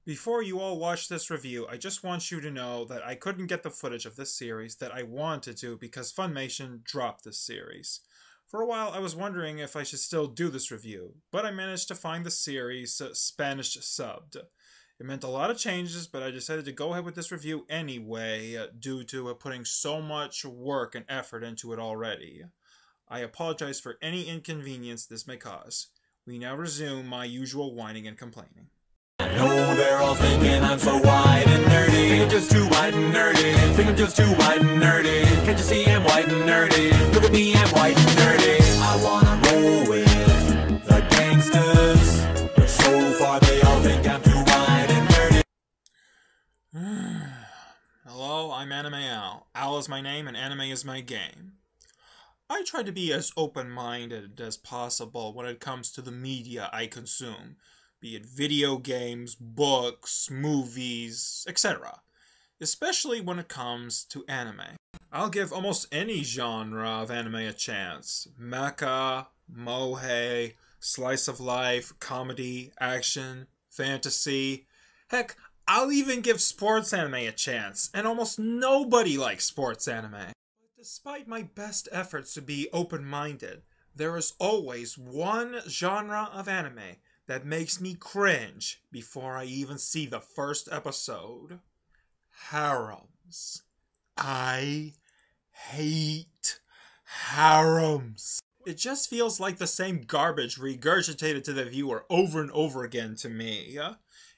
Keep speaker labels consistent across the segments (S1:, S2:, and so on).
S1: Before you all watch this review, I just want you to know that I couldn't get the footage of this series that I wanted to because Funimation dropped this series. For a while I was wondering if I should still do this review, but I managed to find the series Spanish subbed. It meant a lot of changes, but I decided to go ahead with this review anyway, due to putting so much work and effort into it already. I apologize for any inconvenience this may cause. We now resume my usual whining and complaining.
S2: I know they're all thinking I'm so white and nerdy. Think I'm just too white and nerdy. Think I'm just too white and nerdy. Can't you see I'm white and nerdy? Look at me, I'm white and nerdy. I wanna roll with the gangsters, but so far they all think I'm too white and nerdy.
S1: Hello, I'm Anime Al. Al is my name and anime is my game. I try to be as open-minded as possible when it comes to the media I consume, be it video games, books, movies, etc. Especially when it comes to anime. I'll give almost any genre of anime a chance. Mecha, mohe, slice of life, comedy, action, fantasy. Heck, I'll even give sports anime a chance, and almost nobody likes sports anime. But despite my best efforts to be open-minded, there is always one genre of anime that makes me cringe before I even see the first episode. Harems. I hate harems. It just feels like the same garbage regurgitated to the viewer over and over again to me.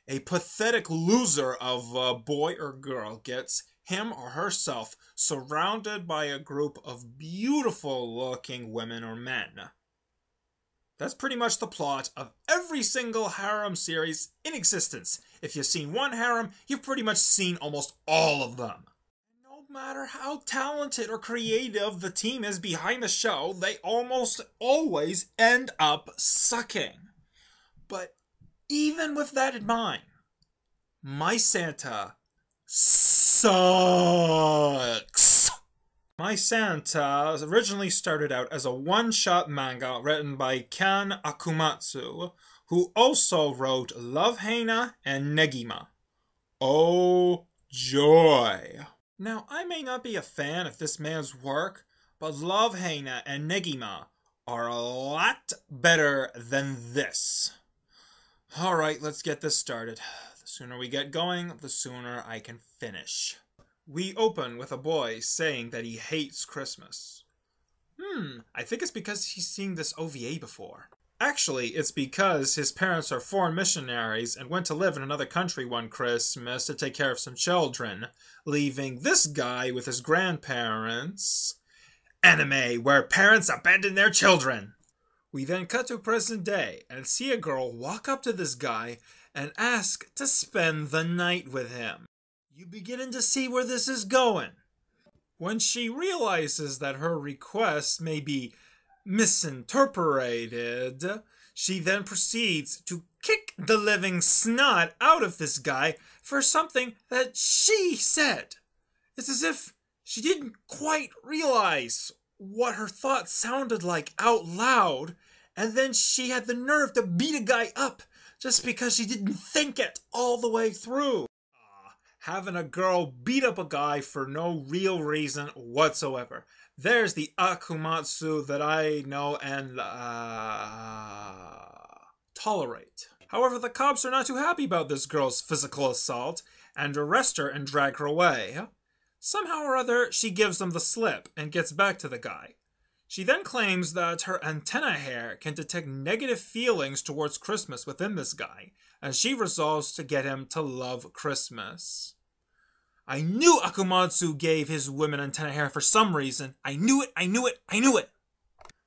S1: A pathetic loser of a boy or girl gets him or herself surrounded by a group of beautiful-looking women or men. That's pretty much the plot of every single harem series in existence. If you've seen one harem, you've pretty much seen almost all of them. No matter how talented or creative the team is behind the show, they almost always end up sucking. But even with that in mind, My Santa sucks. My Santa originally started out as a one-shot manga written by Kan Akumatsu, who also wrote Love Hina and Negima. Oh, joy. Now, I may not be a fan of this man's work, but Love Hina and Negima are a lot better than this. Alright, let's get this started. The sooner we get going, the sooner I can finish. We open with a boy saying that he hates Christmas. I think it's because he's seen this OVA before. Actually, it's because his parents are foreign missionaries and went to live in another country one Christmas to take care of some children, leaving this guy with his grandparents. Anime where parents abandon their children. We then cut to present day and see a girl walk up to this guy and ask to spend the night with him. You beginning to see where this is going. When she realizes that her request may be misinterpreted, she then proceeds to kick the living snot out of this guy for something that she said. It's as if she didn't quite realize what her thoughts sounded like out loud, and then she had the nerve to beat a guy up just because she didn't think it all the way through. Having a girl beat up a guy for no real reason whatsoever. There's the Akumatsu that I know and tolerate. However, the cops are not too happy about this girl's physical assault and arrest her and drag her away. Somehow or other, she gives them the slip and gets back to the guy. She then claims that her antenna hair can detect negative feelings towards Christmas within this guy, and she resolves to get him to love Christmas. I knew Akumatsu gave his women antenna hair for some reason. I knew it, I knew it, I knew it!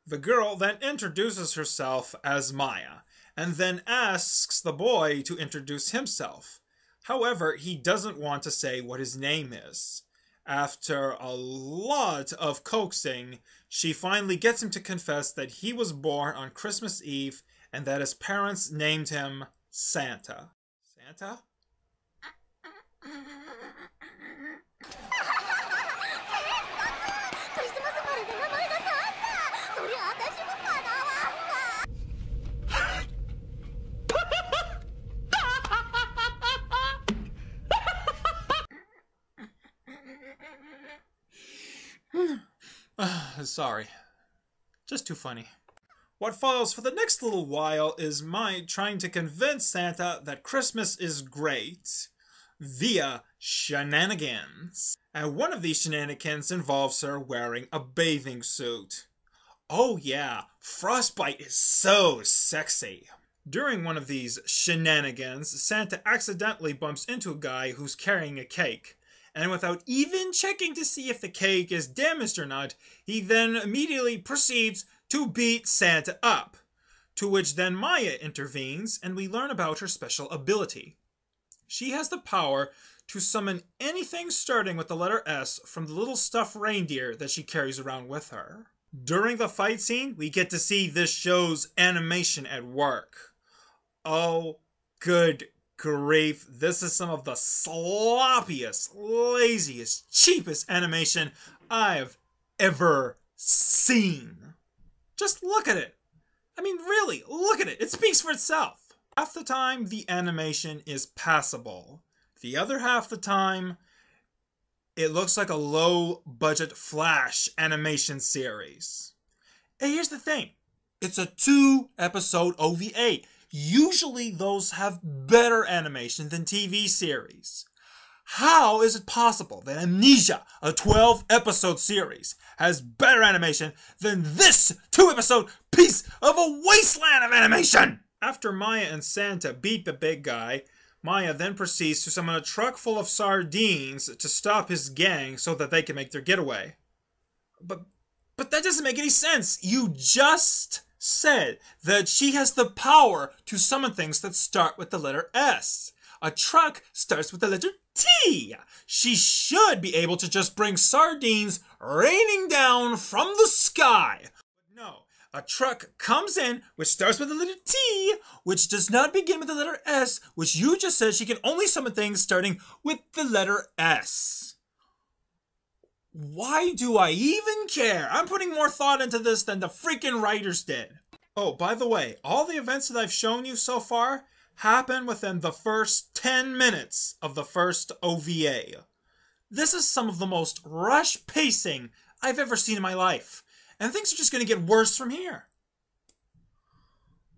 S1: The girl then introduces herself as Maya, and then asks the boy to introduce himself. However, he doesn't want to say what his name is. After a lot of coaxing, she finally gets him to confess that he was born on Christmas Eve and that his parents named him Santa. Santa? Sorry. Just too funny. What follows for the next little while is my trying to convince Santa that Christmas is great via shenanigans. And one of these shenanigans involves her wearing a bathing suit. Oh yeah, frostbite is so sexy. During one of these shenanigans, Santa accidentally bumps into a guy who's carrying a cake. And without even checking to see if the cake is damaged or not, he then immediately proceeds to beat Santa up. To which then Maya intervenes, and we learn about her special ability. She has the power to summon anything starting with the letter S from the little stuffed reindeer that she carries around with her. During the fight scene, we get to see this show's animation at work. Oh, good grief, this is some of the sloppiest, laziest, cheapest animation I've ever seen. Just look at it. I mean, really, look at it. It speaks for itself. Half the time, the animation is passable. The other half the time, it looks like a low-budget Flash animation series. And here's the thing. It's a 2-episode OVA. Usually, those have better animation than TV series. How is it possible that Amnesia, a 12-episode series, has better animation than this 2-episode piece of a wasteland of animation? After Maya and Santa beat the big guy, Maya then proceeds to summon a truck full of sardines to stop his gang so that they can make their getaway. But that doesn't make any sense. You just said that she has the power to summon things that start with the letter S. A truck starts with the letter T. She should be able to just bring sardines raining down from the sky. But no, a truck comes in which starts with the letter T, which does not begin with the letter S, which you just said she can only summon things starting with the letter S. Why do I even care? I'm putting more thought into this than the freaking writers did. Oh, by the way, all the events that I've shown you so far happen within the first 10 minutes of the first OVA. This is some of the most rush pacing I've ever seen in my life. And things are just going to get worse from here.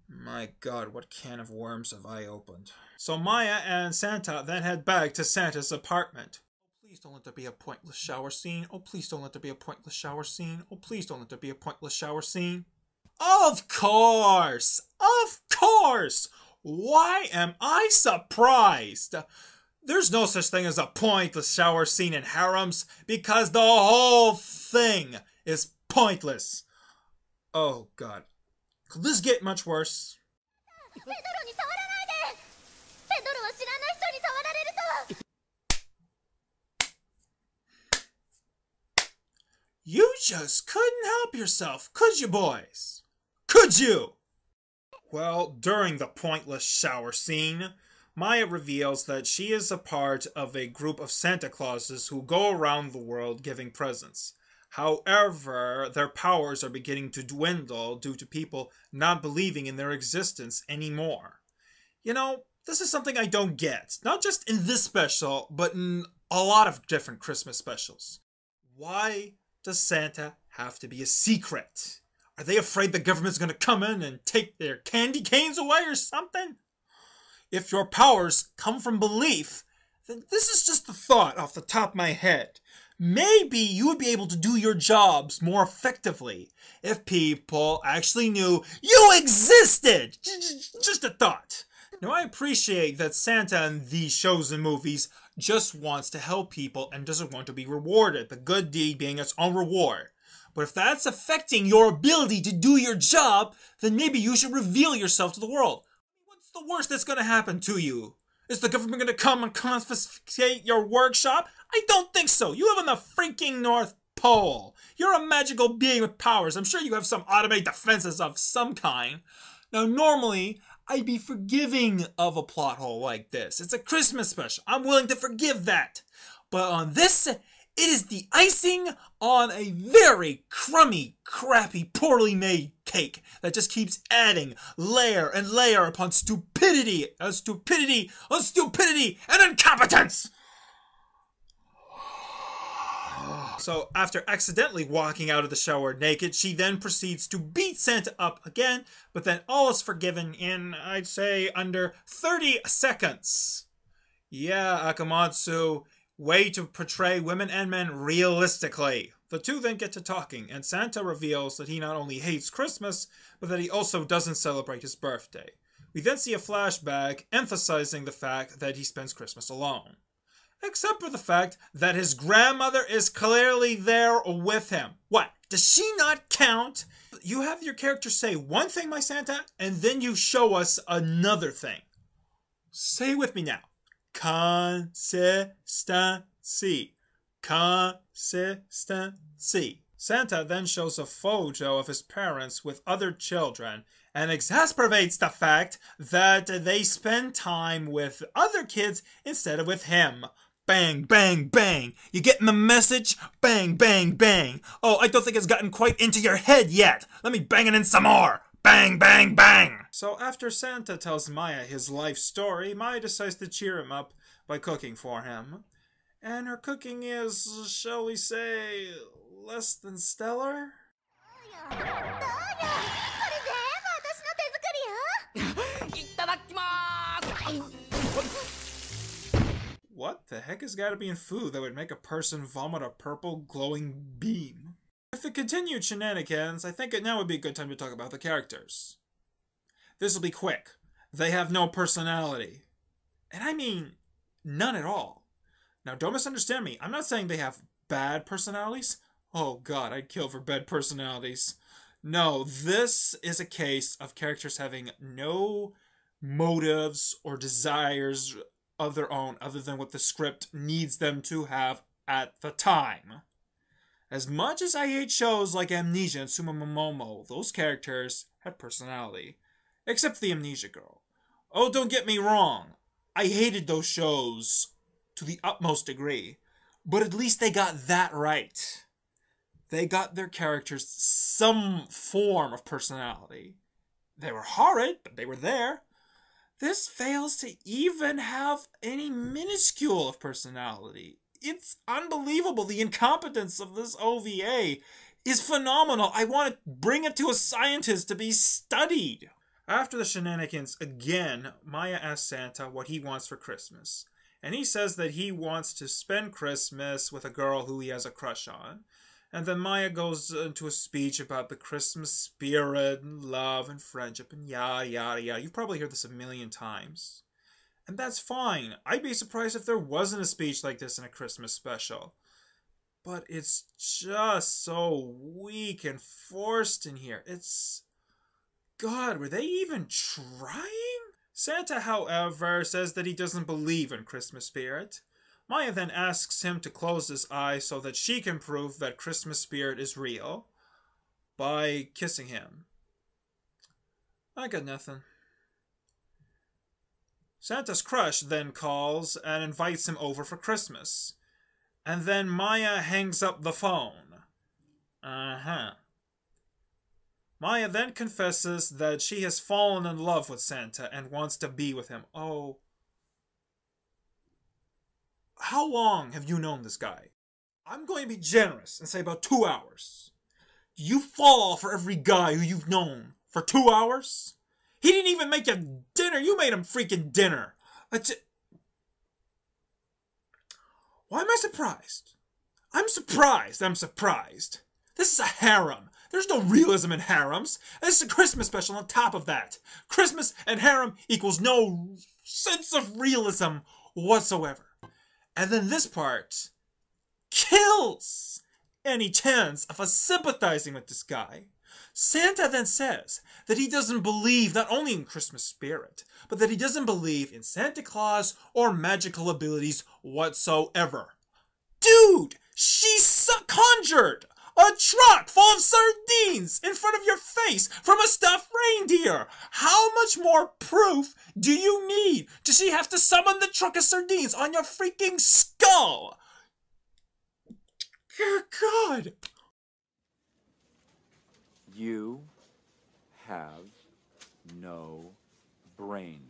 S1: My God, what can of worms have I opened? So Maya and Santa then head back to Santa's apartment. Please don't let there be a pointless shower scene. Oh, please don't let there be a pointless shower scene. Oh, please don't let there be a pointless shower scene. Of course! Of course! Why am I surprised? There's no such thing as a pointless shower scene in harems because the whole thing is pointless. Oh God. Could this get much worse? You just couldn't help yourself, could you, boys? Could you? Well, during the pointless shower scene, Maya reveals that she is a part of a group of Santa Clauses who go around the world giving presents. However, their powers are beginning to dwindle due to people not believing in their existence anymore. You know, this is something I don't get. Not just in this special, but in a lot of different Christmas specials. Why does Santa have to be a secret? Are they afraid the government's going to come in and take their candy canes away or something? If your powers come from belief, then this is just a thought off the top of my head. Maybe you would be able to do your jobs more effectively if people actually knew you existed. Just a thought. Now, I appreciate that Santa in these shows and movies just wants to help people and doesn't want to be rewarded, the good deed being its own reward. But if that's affecting your ability to do your job, then maybe you should reveal yourself to the world. What's the worst that's going to happen to you? Is the government going to come and confiscate your workshop? I don't think so. You live on the freaking North Pole. You're a magical being with powers. I'm sure you have some automated defenses of some kind. Now, normally, I'd be forgiving of a plot hole like this. It's a Christmas special. I'm willing to forgive that. But on this, it is the icing on a very crummy, crappy, poorly made cake that just keeps adding layer and layer upon stupidity, stupidity, on stupidity, and incompetence. So after accidentally walking out of the shower naked, she then proceeds to beat Santa up again, but then all is forgiven in, I'd say, under 30 seconds. Yeah, Akamatsu, way to portray women and men realistically. The two then get to talking, and Santa reveals that he not only hates Christmas, but that he also doesn't celebrate his birthday. We then see a flashback emphasizing the fact that he spends Christmas alone. Except for the fact that his grandmother is clearly there with him. What? Does she not count? You have your character say one thing, my Santa, and then you show us another thing. Say it with me now. Consistency. Consistency. Santa then shows a photo of his parents with other children and exasperates the fact that they spend time with other kids instead of with him. Bang, bang, bang. You getting the message? Bang, bang, bang. Oh, I don't think it's gotten quite into your head yet. Let me bang it in some more. Bang, bang, bang. So after Santa tells Maya his life story, Maya decides to cheer him up by cooking for him. And her cooking is, shall we say, less than stellar? What the heck has got to be in food that would make a person vomit a purple glowing beam? With the continued shenanigans, I think now would be a good time to talk about the characters. This will be quick. They have no personality. And I mean, none at all. Now, don't misunderstand me. I'm not saying they have bad personalities. Oh god, I'd kill for bad personalities. No, this is a case of characters having no motives or desires of their own other than what the script needs them to have at the time. As much as I hate shows like Amnesia and Sumamomomo, those characters have personality. Except the Amnesia girl. Oh, don't get me wrong. I hated those shows to the utmost degree. But at least they got that right. They got their characters some form of personality. They were horrid, but they were there. This fails to even have any minuscule of personality. It's unbelievable. The incompetence of this OVA is phenomenal. I want to bring it to a scientist to be studied. After the shenanigans again, Maya asks Santa what he wants for Christmas. And he says that he wants to spend Christmas with a girl who he has a crush on. And then Maya goes into a speech about the Christmas spirit and love and friendship and yada yada yada. You've probably heard this a million times. And that's fine. I'd be surprised if there wasn't a speech like this in a Christmas special. But it's just so weak and forced in here. It's... God, were they even trying? Santa, however, says that he doesn't believe in Christmas spirit. Maya then asks him to close his eyes so that she can prove that Christmas spirit is real by kissing him. I got nothing. Santa's crush then calls and invites him over for Christmas. And then Maya hangs up the phone. Maya then confesses that she has fallen in love with Santa and wants to be with him. Oh. How long have you known this guy? I'm going to be generous and say about 2 hours. You fall for every guy who you've known for 2 hours? He didn't even make you dinner. You made him freaking dinner. Why am I surprised? I'm surprised. This is a harem. There's no realism in harems. And this is a Christmas special on top of that. Christmas and harem equals no sense of realism whatsoever. And then this part kills any chance of us sympathizing with this guy. Santa then says that he doesn't believe not only in Christmas spirit, but that he doesn't believe in Santa Claus or magical abilities whatsoever. Dude, she conjured a truck full of sardines in front of your face from a stuffed reindeer. How much more proof do you need? Does she have to summon the truck of sardines on your freaking skull? Dear God.
S3: You have no brain.